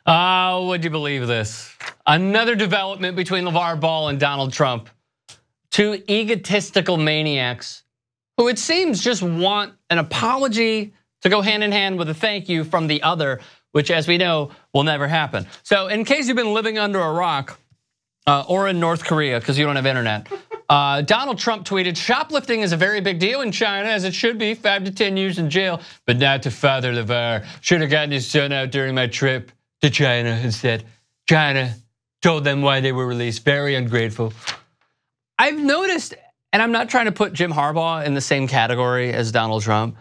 Oh, would you believe this? Another development between LaVar Ball and Donald Trump. Two egotistical maniacs who it seems just want an apology to go hand in hand with a thank you from the other, which as we know will never happen. So in case you've been living under a rock or in North Korea because you don't have internet, Donald Trump tweeted, shoplifting is a very big deal in China, as it should be, 5 to 10 years in jail, but not to Father LaVar. Should have gotten his son out during my trip to China instead. China told them why they were released. Very ungrateful. I've noticed, and I'm not trying to put Jim Harbaugh in the same category as Donald Trump,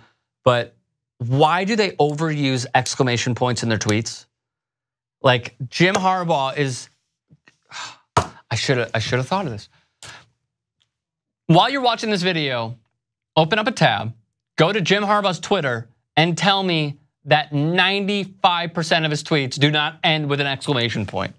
but why do they overuse exclamation points in their tweets? Like Jim Harbaugh is, I should have thought of this. While you're watching this video, open up a tab, go to Jim Harbaugh's Twitter and tell me that 95% of his tweets do not end with an exclamation point.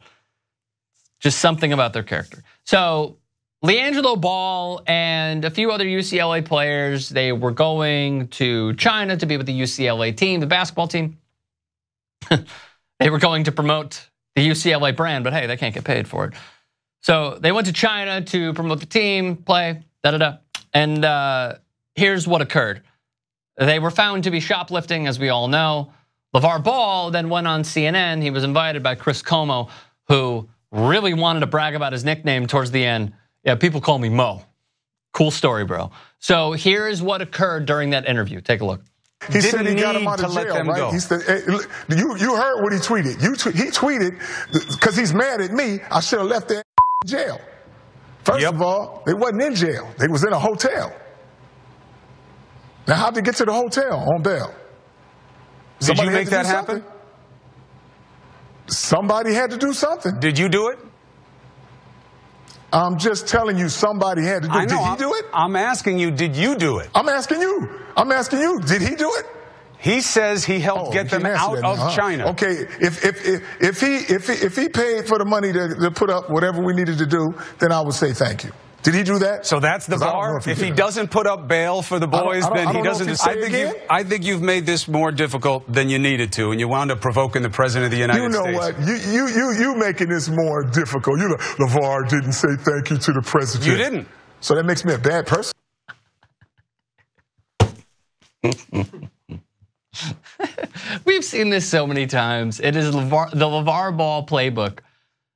Just something about their character. So LiAngelo Ball and a few other UCLA players, they were going to China to be with the UCLA team, the basketball team. They were going to promote the UCLA brand, but hey, they can't get paid for it. So they went to China to promote the team, play, da-da-da. And here's what occurred. They were found to be shoplifting, as we all know. LaVar Ball then went on CNN. He was invited by Chris Como, who really wanted to brag about his nickname towards the end. Yeah, people call me Mo. Cool story, bro. So here is what occurred during that interview. Take a look. He said he got him out of jail, right? He said, hey, you heard what he tweeted. He tweeted, because he's mad at me, I should have left that in jail. First of all, they wasn't in jail. They was in a hotel. Now, how'd they get to the hotel on bail? Did you make that happen? Somebody had to do something. Did you do it? I'm just telling you, somebody had to do it. Did he do it? I'm asking you, did you do it? I'm asking you. I'm asking you, did he do it? He says he helped get them out of China. Okay, if he paid for the money to put up whatever we needed to do, then I would say thank you. Did he do that? So that's the bar? If he doesn't put up bail for the boys, then he doesn't. I think you've made this more difficult than you needed to, and you wound up provoking the president of the United States. You know what? You making this more difficult. You know, LaVar didn't say thank you to the president. You didn't. So that makes me a bad person. We've seen this so many times. It is the LaVar Ball playbook,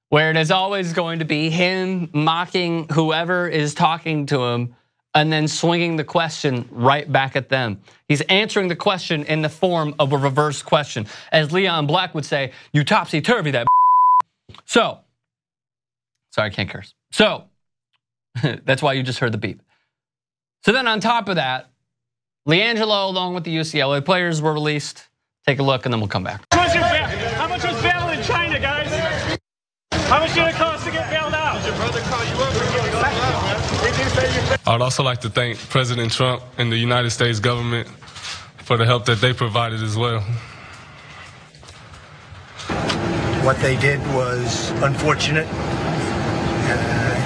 where it is always going to be him mocking whoever is talking to him and then swinging the question right back at them. He's answering the question in the form of a reverse question. As Leon Black would say, you topsy-turvy that. So, sorry, I can't curse. So, that's why you just heard the beep. So then on top of that, LiAngelo, along with the UCLA players, were released. Take a look and then we'll come back. How much was bail in China, guys? How much did it cost to get bailed out? Did your brother call you up or get bailed out? I would also like to thank President Trump and the United States government for the help that they provided as well. What they did was unfortunate.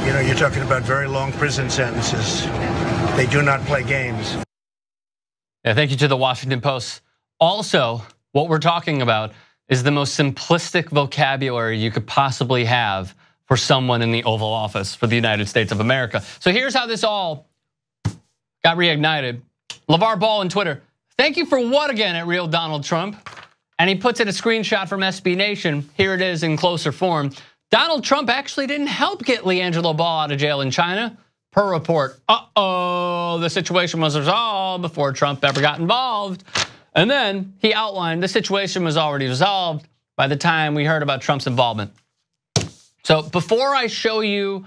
You know, you're talking about very long prison sentences. They do not play games. Yeah, thank you to the Washington Post. Also, what we're talking about is the most simplistic vocabulary you could possibly have for someone in the Oval Office for the United States of America. So here's how this all got reignited. LaVar Ball on Twitter, thank you for what again at Real Donald Trump? And he puts in a screenshot from SB Nation. Here it is in closer form. Donald Trump actually didn't help get LiAngelo Ball out of jail in China. Per report, the situation was resolved before Trump ever got involved. And then he outlined the situation was already resolved by the time we heard about Trump's involvement. So before I show you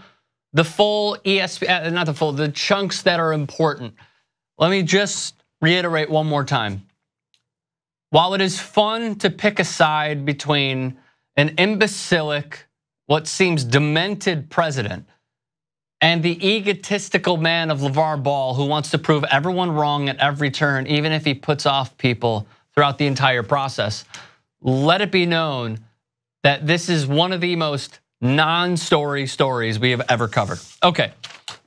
the full ESPN, not the full, the chunks that are important, let me just reiterate one more time. While it is fun to pick a side between an imbecilic, what seems demented president and the egotistical man of LaVar Ball who wants to prove everyone wrong at every turn, even if he puts off people throughout the entire process, let it be known that this is one of the most non-story stories we have ever covered. Okay,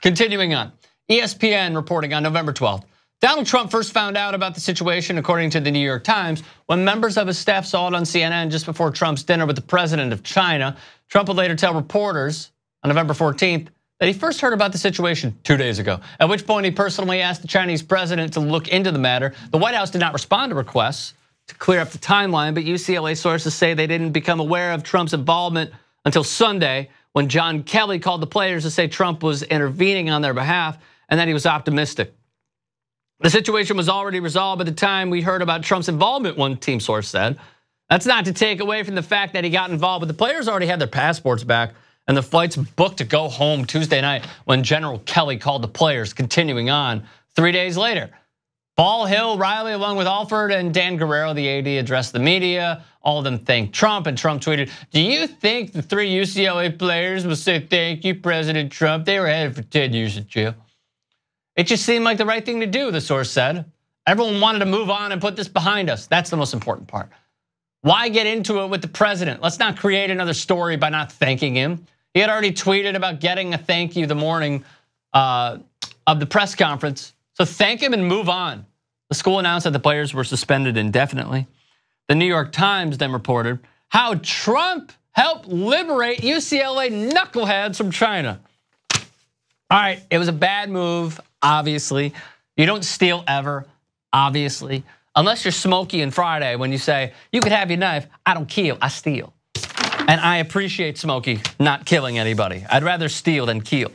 continuing on. ESPN reporting on November 12th, Donald Trump first found out about the situation, according to the New York Times, when members of his staff saw it on CNN just before Trump's dinner with the president of China. Trump would later tell reporters on November 14th that he first heard about the situation 2 days ago, at which point he personally asked the Chinese president to look into the matter. The White House did not respond to requests to clear up the timeline, but UCLA sources say they didn't become aware of Trump's involvement until Sunday, when John Kelly called the players to say Trump was intervening on their behalf and that he was optimistic. The situation was already resolved by the time we heard about Trump's involvement, one team source said. That's not to take away from the fact that he got involved, but the players already had their passports back and the flights booked to go home Tuesday night when General Kelly called the players, continuing on 3 days later. Ball, Hill, Riley, along with Alford and Dan Guerrero, the AD, addressed the media. All of them thanked Trump, and Trump tweeted, "Do you think the 3 UCLA players will say thank you, President Trump? They were headed for 10 years in jail." It just seemed like the right thing to do, the source said. Everyone wanted to move on and put this behind us. That's the most important part. Why get into it with the president? Let's not create another story by not thanking him. He had already tweeted about getting a thank you the morning of the press conference. So thank him and move on. The school announced that the players were suspended indefinitely. The New York Times then reported how Trump helped liberate UCLA knuckleheads from China. All right, it was a bad move, obviously. You don't steal ever, obviously. Unless you're Smokey and Friday when you say, you could have your knife, I don't kill, I steal. And I appreciate Smokey not killing anybody. I'd rather steal than kill.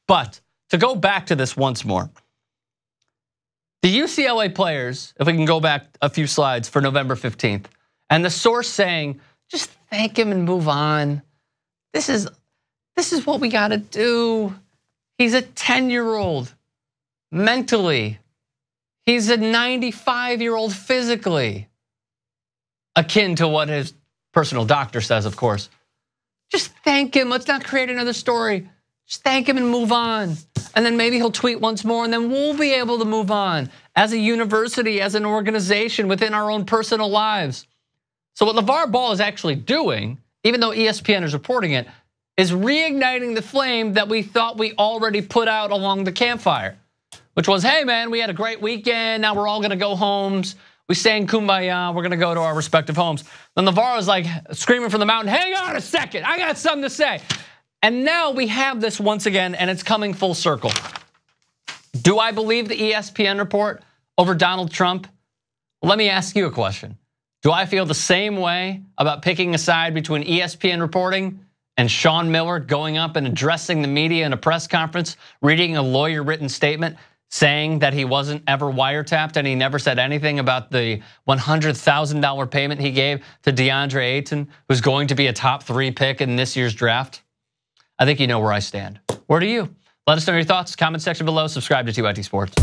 But to go back to this once more, the UCLA players, if we can go back a few slides for November 15th, and the source saying, just thank him and move on. This is what we gotta do. He's a 10-year-old mentally. He's a 95-year-old physically, akin to what his personal doctor says, of course. Just thank him. Let's not create another story. Just thank him and move on. And then maybe he'll tweet once more and then we'll be able to move on as a university, as an organization, within our own personal lives. So what LaVar Ball is actually doing, even though ESPN is reporting it, is reigniting the flame that we thought we already put out along the campfire, which was, hey man, we had a great weekend, now we're all gonna go homes. We sang Kumbaya, we're gonna go to our respective homes. Then LaVar was like screaming from the mountain, hang on a second, I got something to say. And now we have this once again, and it's coming full circle. Do I believe the ESPN report over Donald Trump? Let me ask you a question. Do I feel the same way about picking a side between ESPN reporting and Sean Miller going up and addressing the media in a press conference, reading a lawyer-written statement saying that he wasn't ever wiretapped and he never said anything about the $100,000 payment he gave to DeAndre Ayton, who's going to be a top 3 pick in this year's draft? I think you know where I stand. Where do you? Let us know your thoughts. Comment section below. Subscribe to TYT Sports.